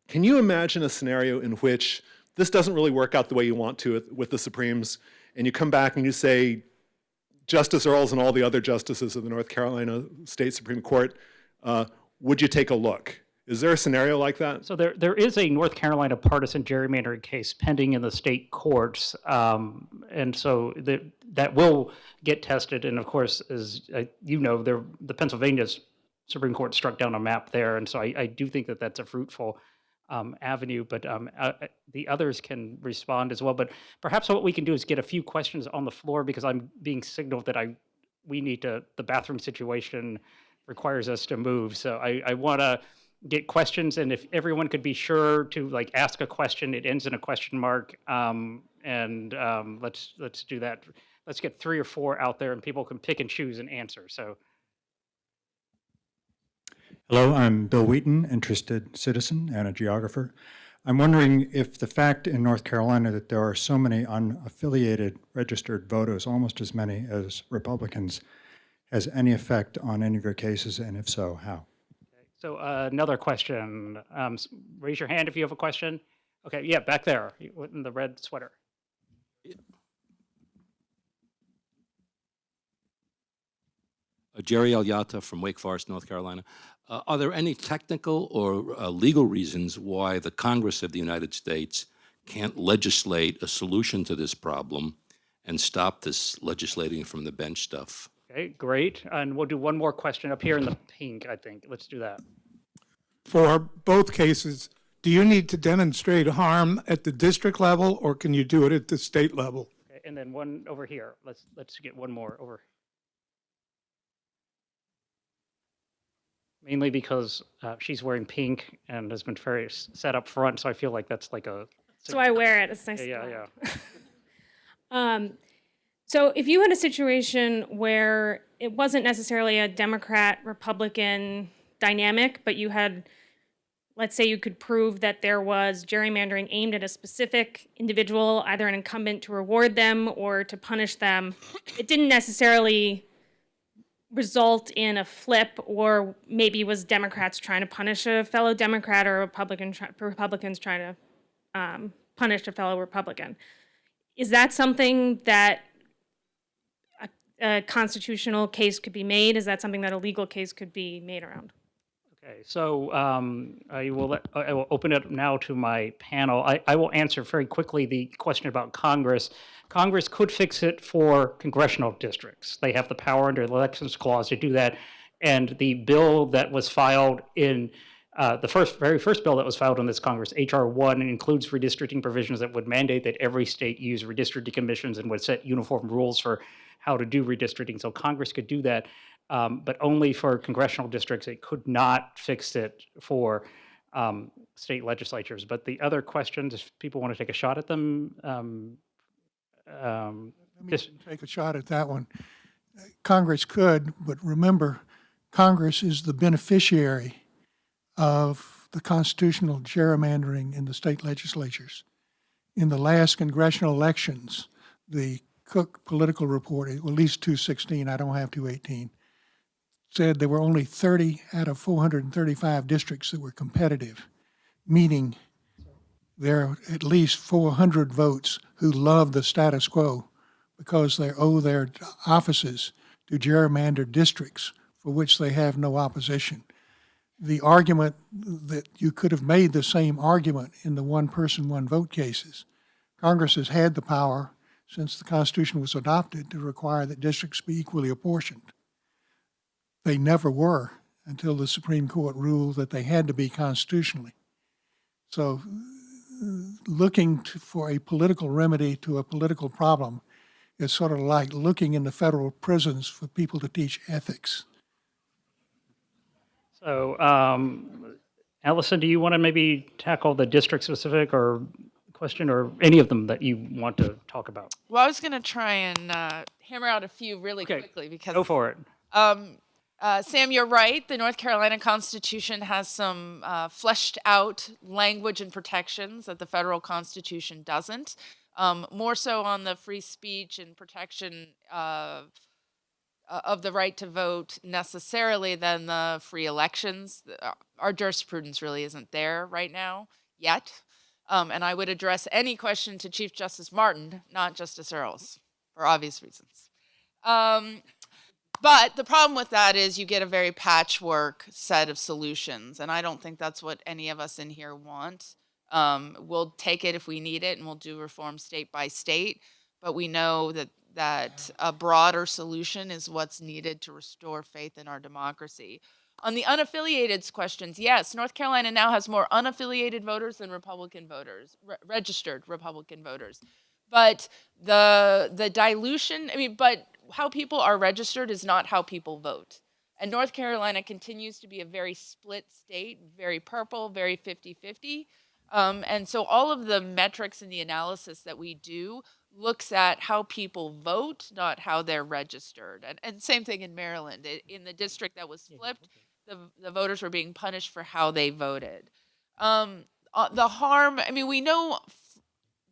Can you imagine a scenario in which this doesn't really work out the way you want to with the Supremes, and you come back and you say, Justice Earls and all the other justices of the North Carolina State Supreme Court, would you take a look? Is there a scenario like that? So there is a North Carolina partisan gerrymandering case pending in the state courts, and so that will get tested. And of course, as you know, the Pennsylvania Supreme Court struck down a map there, and so I do think that that's a fruitful avenue. But the others can respond as well. But perhaps what we can do is get a few questions on the floor, because I'm being signaled that we need to. The bathroom situation requires us to move, so I want to get questions, and if everyone could be sure to ask a question, it ends in a question mark, and let's do that. Let's get 3 or 4 out there, and people can pick and choose and answer. So, hello, I'm Bill Wheaton, interested citizen and a geographer. I'm wondering if the fact in North Carolina that there are so many unaffiliated registered voters, almost as many as Republicans, has any effect on any of your cases, and if so, how? So another question. Raise your hand if you have a question. Okay, yeah, back there in the red sweater. Jerry Alyata from Wake Forest, North Carolina. Are there any technical or legal reasons why the Congress of the United States can't legislate a solution to this problem and stop this legislating from the bench stuff? Okay, great. And we'll do one more question up here in the pink, I think. Let's do that. For both cases, do you need to demonstrate harm at the district level, or can you do it at the state level? Okay, and then one over here. Let's get one more over. Mainly because she's wearing pink and has been very set up front, so I feel like that's like a... So I wear it. It's nice. Yeah. So if you had a situation where it wasn't necessarily a Democrat-Republican dynamic, but you had, let's say you could prove that there was gerrymandering aimed at a specific individual, either an incumbent to reward them or to punish them, it didn't necessarily result in a flip, or maybe was Democrats trying to punish a fellow Democrat or Republicans trying to punish a fellow Republican. Is that something that a constitutional case could be made? Is that something that a legal case could be made around? Okay, so I will open it up now to my panel. I will answer very quickly the question about Congress. Congress could fix it for congressional districts. They have the power under the Elections Clause to do that. And the bill that was filed in the very first bill that was filed in this Congress, H.R. 1, includes redistricting provisions that would mandate that every state use redistricting commissions and would set uniform rules for how to do redistricting. So Congress could do that, but only for congressional districts. It could not fix it for state legislatures. But the other questions, if people want to take a shot at them, Let me take a shot at that one. Congress could, but remember, Congress is the beneficiary of the constitutional gerrymandering in the state legislatures. In the last congressional elections, the Cook Political Report, at least 216, I don't have 218, said there were only 30 out of 435 districts that were competitive, meaning there are at least 400 votes who love the status quo because they owe their offices to gerrymandered districts for which they have no opposition. The argument that you could have made the same argument in the one person, one vote cases. Congress has had the power since the Constitution was adopted to require that districts be equally apportioned. They never were until the Supreme Court ruled that they had to be constitutionally. So looking for a political remedy to a political problem is sort of like looking in the federal prisons for people to teach ethics. So, Allison, do you want to maybe tackle the district-specific or question, or any of them that you want to talk about? Well, I was going to try and hammer out a few really Okay, quickly because go for it. Sam, you're right. The North Carolina Constitution has some fleshed out language and protections that the federal Constitution doesn't. More so on the free speech and protection of the right to vote necessarily than the free elections. Our jurisprudence really isn't there right now yet. And I would address any question to Chief Justice Martin, not Justice Earls, for obvious reasons. But the problem with that is you get a very patchwork set of solutions, and I don't think that's what any of us in here want. We'll take it if we need it, and we'll do reform state by state, but we know that a broader solution is what's needed to restore faith in our democracy. On the unaffiliated questions, yes, North Carolina now has more unaffiliated voters than Republican voters, registered Republican voters. But the dilution, but how people are registered is not how people vote. And North Carolina continues to be a very split state, very purple, very 50-50. And so all of the metrics and the analysis that we do looks at how people vote, not how they're registered. And same thing in Maryland. In the district that was flipped, the voters were being punished for how they voted. The harm, we know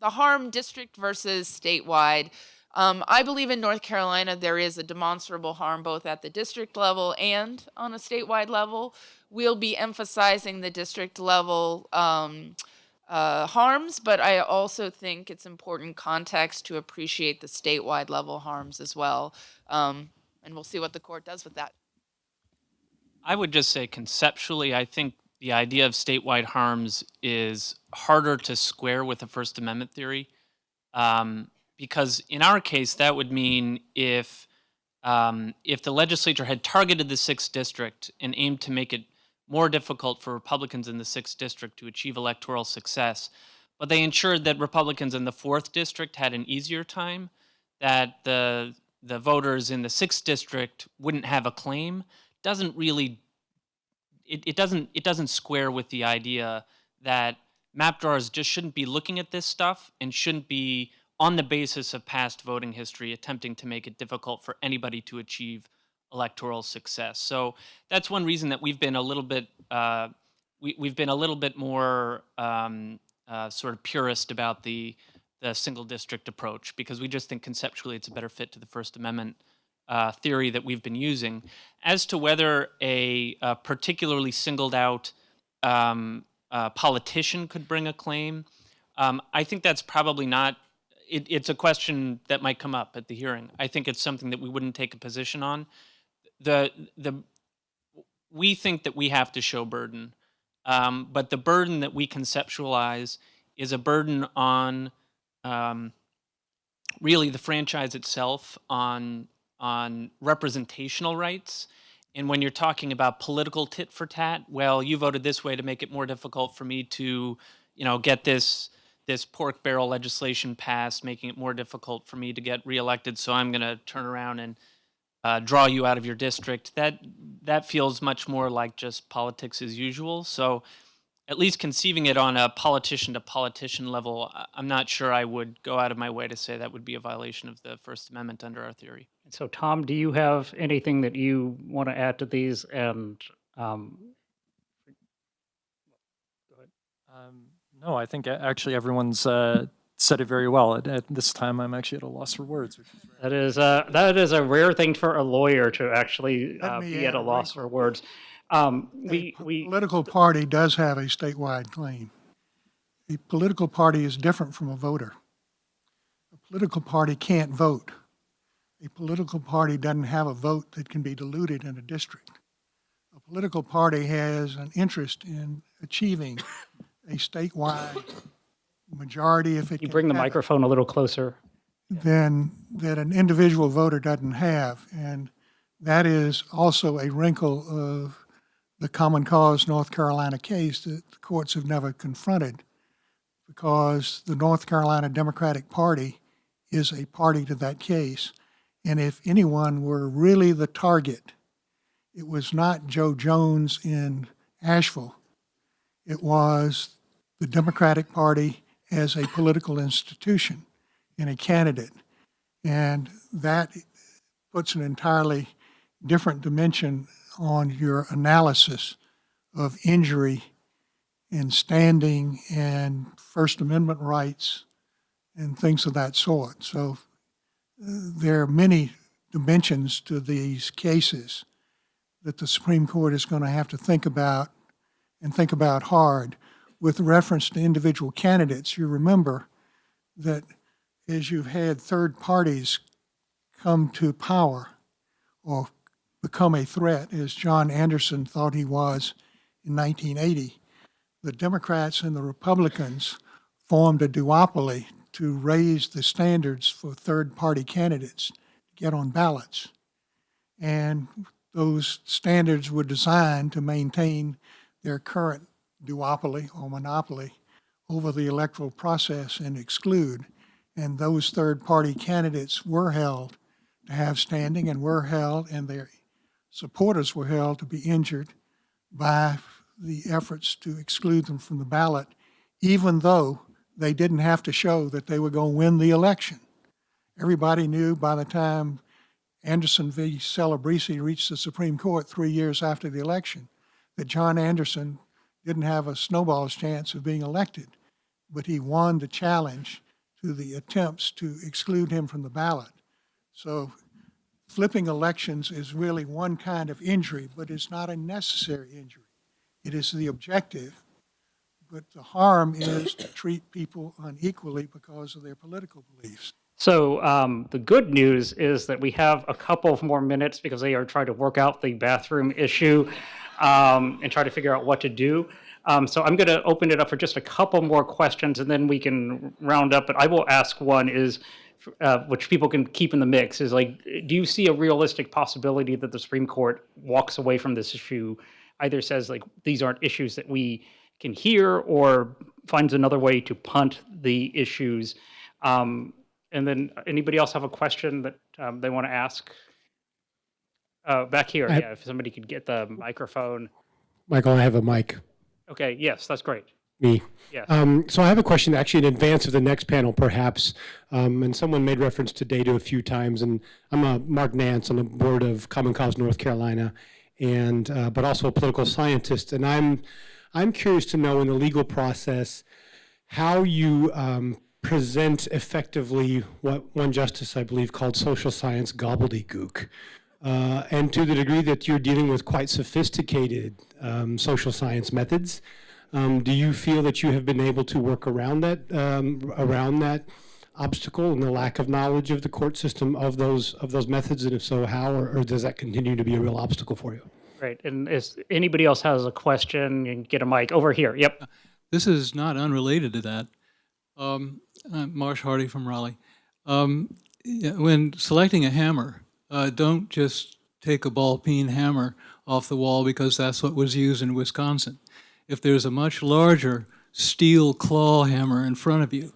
the harm district versus statewide. I believe in North Carolina there is a demonstrable harm both at the district level and on a statewide level. We'll be emphasizing the district level harms, but I also think it's important context to appreciate the statewide level harms as well. And we'll see what the court does with that. I would just say conceptually, I think the idea of statewide harms is harder to square with the First Amendment theory. Because in our case, that would mean if the legislature had targeted the 6th district and aimed to make it more difficult for Republicans in the 6th district to achieve electoral success, but they ensured that Republicans in the 4th district had an easier time, that the voters in the 6th district wouldn't have a claim, doesn't really, it doesn't square with the idea that map drawers just shouldn't be looking at this stuff and shouldn't be on the basis of past voting history attempting to make it difficult for anybody to achieve electoral success. So that's one reason that we've been a little bit we've been a little bit more sort of purist about the single district approach, because we just think conceptually it's a better fit to the First Amendment theory that we've been using. As to whether a particularly singled out politician could bring a claim, I think that's probably not. It's a question that might come up at the hearing. I think it's something that we wouldn't take a position on. We think that we have to show burden, but the burden that we conceptualize is a burden on really the franchise itself, on representational rights, And when you're talking about political tit for tat, well, you voted this way to make it more difficult for me to, get this pork barrel legislation passed, making it more difficult for me to get reelected. So I'm going to turn around and draw you out of your district. That feels much more like just politics as usual. So at least conceiving it on a politician to politician level, I'm not sure I would go out of my way to say that would be a violation of the First Amendment under our theory. So, Tom, do you have anything that you want to add to these? And No, I think actually everyone's said it very well. At this time, I'm actually at a loss for words. Which is that is a rare thing for a lawyer to actually Let me be at add a a loss for words. A We political party does have a statewide claim. A political party is different from a voter. A political party can't vote. A political party doesn't have a vote that can be diluted in a district. A political party has an interest in achieving a statewide majority if it you can bring the have it, microphone a little closer. than that an individual voter doesn't have. And that is also a wrinkle of the Common Cause North Carolina case that the courts have never confronted, because the North Carolina Democratic Party is a party to that case. And if anyone were really the target, it was not Joe Jones in Asheville. It was the Democratic Party as a political institution and a candidate. And that puts an entirely different dimension on your analysis of injury and standing and First Amendment rights and things of that sort. So there are many dimensions to these cases that the Supreme Court is going to have to think about and think about hard. With reference to individual candidates, you remember that as you've had third parties come to power or become a threat, as John Anderson thought he was in 1980, the Democrats and the Republicans formed a duopoly to raise the standards for third-party candidates to get on ballots. And those standards were designed to maintain their current duopoly or monopoly over the electoral process and exclude. And those third-party candidates were held to have standing and were held, and their supporters were held to be injured by the efforts to exclude them from the ballot, even though they didn't have to show that they were going to win the election. Everybody knew by the time Anderson v. Celebresi reached the Supreme Court 3 years after the election that John Anderson didn't have a snowball's chance of being elected, but he won the challenge to the attempts to exclude him from the ballot. So flipping elections is really one kind of injury, but it's not a necessary injury. It is the objective, but the harm is to treat people unequally because of their political beliefs. So the good news is that we have a couple of more minutes because they are trying to work out the bathroom issue and try to figure out what to do. So I'm going to open it up for just a couple more questions, and then we can round up. But I will ask one is, which people can keep in the mix, is like, do you see a realistic possibility that the Supreme Court walks away from this issue, either says like these aren't issues that we can hear, or finds another way to punt the issues? And then anybody else have a question that they want to ask? Back here, yeah, if somebody could get the microphone. Michael, I have a mic. Okay, yes, that's great. Me. Yes. So I have a question actually in advance of the next panel, perhaps. And someone made reference to data a few times, and I'm Mark Nance on the board of Common Cause North Carolina, and but also a political scientist. And I'm curious to know in the legal process how you present effectively what one justice, I believe, called social science gobbledygook. And to the degree that you're dealing with quite sophisticated social science methods, do you feel that you have been able to work around that obstacle and the lack of knowledge of the court system of those methods? And if so, how, or does that continue to be a real obstacle for you? Great. And if anybody else has a question, you can get a mic over here. Yep. This is not unrelated to that. I'm Marsh Hardy from Raleigh. When selecting a hammer, don't just take a ball-peen hammer off the wall because that's what was used in Wisconsin. If there's a much larger steel claw hammer in front of you,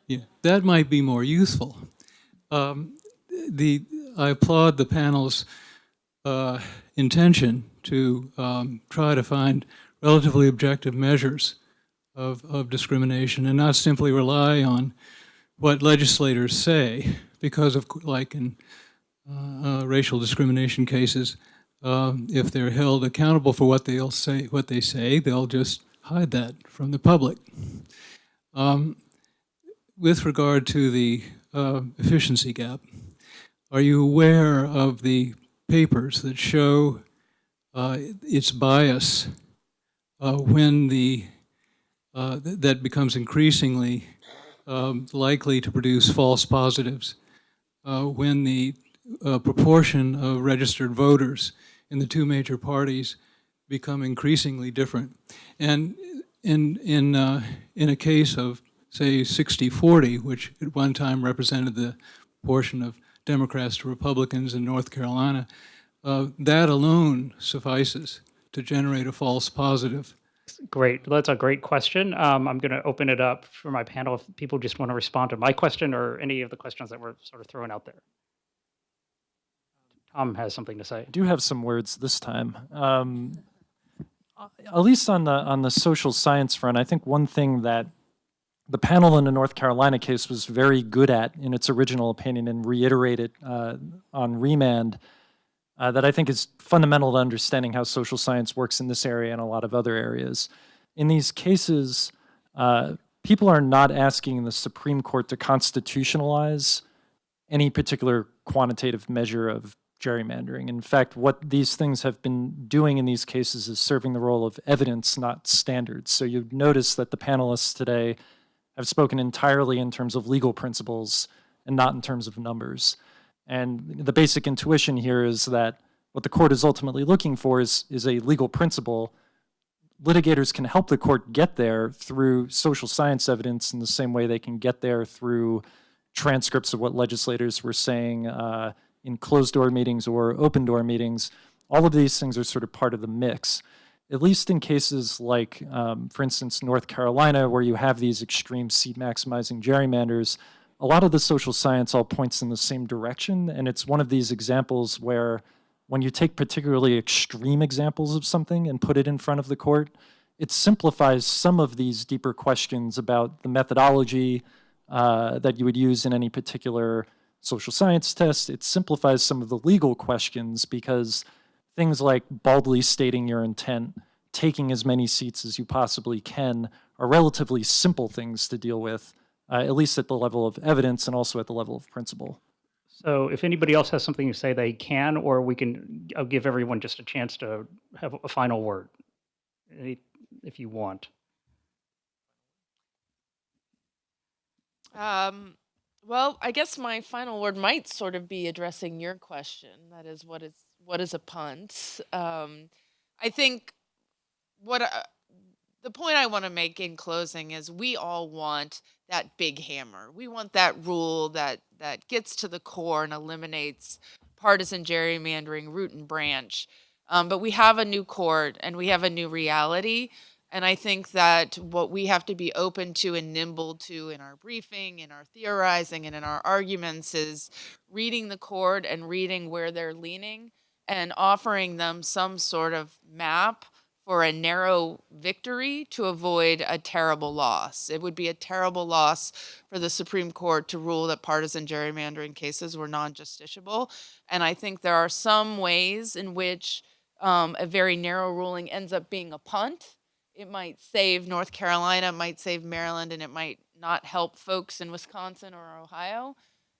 yeah, that might be more useful. I applaud the panel's intention to try to find relatively objective measures of discrimination and not simply rely on what legislators say, because of, like in racial discrimination cases, if they're held accountable for what they say, they'll just hide that from the public. With regard to the efficiency gap, are you aware of the papers that show its bias when that becomes increasingly likely to produce false positives when the proportion of registered voters in the two major parties become increasingly different? And in a case of, say, 60-40, which at one time represented the portion of Democrats to Republicans in North Carolina, that alone suffices to generate a false positive. Great. That's a great question. I'm going to open it up for my panel if people just want to respond to my question or any of the questions that were sort of thrown out there. Tom has something to say. I do have some words this time. At least on the social science front, I think one thing that the panel in the North Carolina case was very good at in its original opinion and reiterated on remand that I think is fundamental to understanding how social science works in this area and a lot of other areas. In these cases, people are not asking the Supreme Court to constitutionalize any particular quantitative measure of gerrymandering. In fact, what these things have been doing in these cases is serving the role of evidence, not standards. So you've noticed that the panelists today have spoken entirely in terms of legal principles and not in terms of numbers. And the basic intuition here is that what the court is ultimately looking for is a legal principle. Litigators can help the court get there through social science evidence in the same way they can get there through transcripts of what legislators were saying in closed-door meetings or open-door meetings. All of these things are sort of part of the mix. At least in cases like, for instance, North Carolina, where you have these extreme seat-maximizing gerrymanders, a lot of the social science all points in the same direction, and it's one of these examples where when you take particularly extreme examples of something and put it in front of the court, it simplifies some of these deeper questions about the methodology that you would use in any particular social science test. It simplifies some of the legal questions because things like baldly stating your intent, taking as many seats as you possibly can, are relatively simple things to deal with, at least at the level of evidence and also at the level of principle. So if anybody else has something to say, they can, or I'll give everyone just a chance to have a final word, if you want. Well, I guess my final word might sort of be addressing your question. That is, what is a punt? I think the point I want to make in closing is we all want that big hammer. We want that rule that gets to the core and eliminates partisan gerrymandering, root and branch. But we have a new court and we have a new reality. And I think that what we have to be open to and nimble to in our briefing, in our theorizing, and in our arguments is reading the court and reading where they're leaning and offering them some sort of map for a narrow victory to avoid a terrible loss. It would be a terrible loss for the Supreme Court to rule that partisan gerrymandering cases were non-justiciable. And I think there are some ways in which a very narrow ruling ends up being a punt. It might save North Carolina, it might save Maryland, and it might not help folks in Wisconsin or Ohio.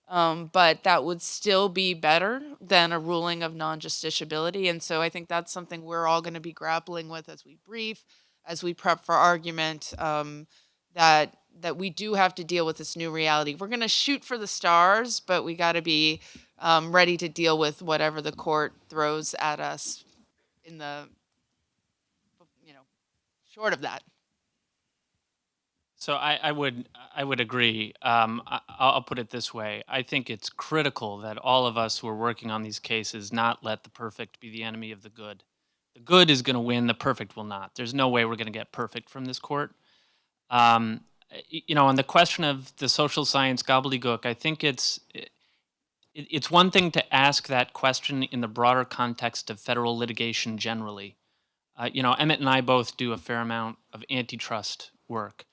But that would still be better than a ruling of non-justiciability. And so I think that's something we're all going to be grappling with as we brief, as we prep for argument, that we do have to deal with this new reality. We're going to shoot for the stars, but we got to be ready to deal with whatever the court throws at us in the, short of that. So I would agree. I'll put it this way. I think it's critical that all of us who are working on these cases not let the perfect be the enemy of the good. The good is going to win. The perfect will not. There's no way we're going to get perfect from this court. On the question of the social science gobbledygook, I think it's one thing to ask that question in the broader context of federal litigation generally. Emmett and I both do a fair amount of antitrust work.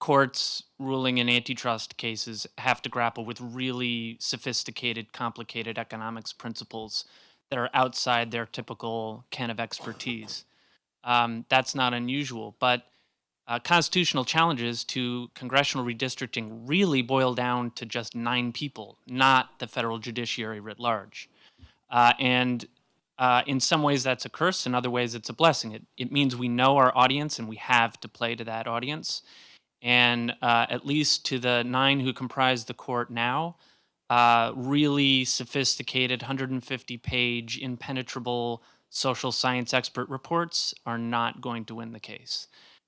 Courts ruling in antitrust cases have to grapple with really sophisticated, complicated economics principles that are outside their typical ken of expertise. That's not unusual, but constitutional challenges to congressional redistricting really boil down to just 9 people, not the federal judiciary writ large. And in some ways that's a curse, in other ways it's a blessing. It means we know our audience and we have to play to that audience. And at least to the 9 who comprise the court now, really sophisticated 150-page impenetrable social science expert reports are not going to win the case.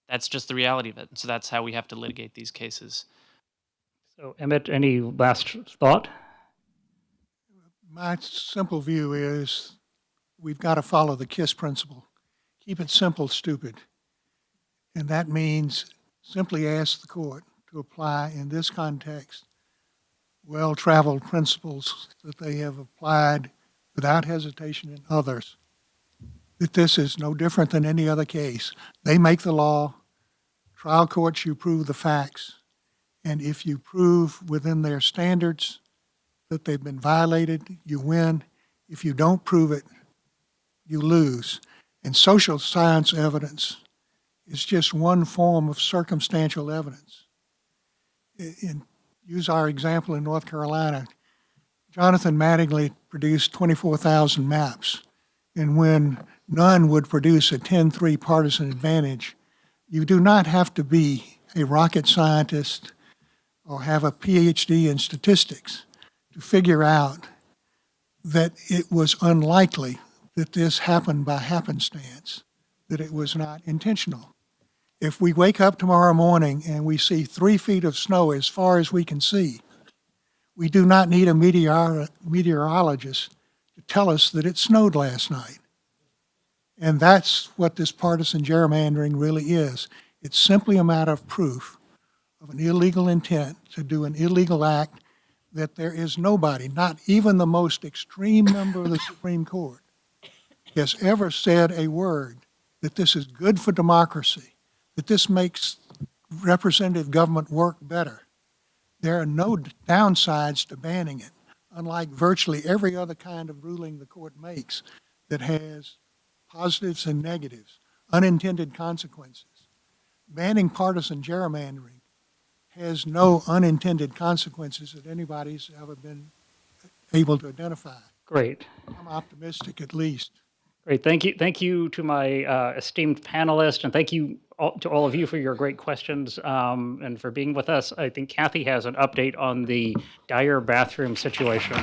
That's just the reality of it. So that's how we have to litigate these cases. So Emmett, any last thought? My simple view is we've got to follow the KISS principle. Keep it simple, stupid. And that means simply ask the court to apply in this context well-traveled principles that they have applied without hesitation in others. That this is no different than any other case. They make the law. Trial courts, you prove the facts. And if you prove within their standards that they've been violated, you win. If you don't prove it, you lose. And social science evidence is just one form of circumstantial evidence. Use our example in North Carolina. Jonathan Mattingly produced 24,000 maps. And when none would produce a 10-3 partisan advantage, you do not have to be a rocket scientist or have a PhD in statistics to figure out that it was unlikely that this happened by happenstance, that it was not intentional. If we wake up tomorrow morning and we see 3 feet of snow as far as we can see, we do not need a meteorologist to tell us that it snowed last night. And that's what this partisan gerrymandering really is. It's simply a matter of proof of an illegal intent to do an illegal act that there is nobody, not even the most extreme member of the Supreme Court, has ever said a word that this is good for democracy, that this makes representative government work better. There are no downsides to banning it, unlike virtually every other kind of ruling the court makes that has positives and negatives, unintended consequences. Banning partisan gerrymandering has no unintended consequences that anybody's ever been able to identify. Great. I'm optimistic, at least. Great. Thank you to my esteemed panelists, and thank you to all of you for your great questions and for being with us. I think Kathy has an update on the Dyer bathroom situation.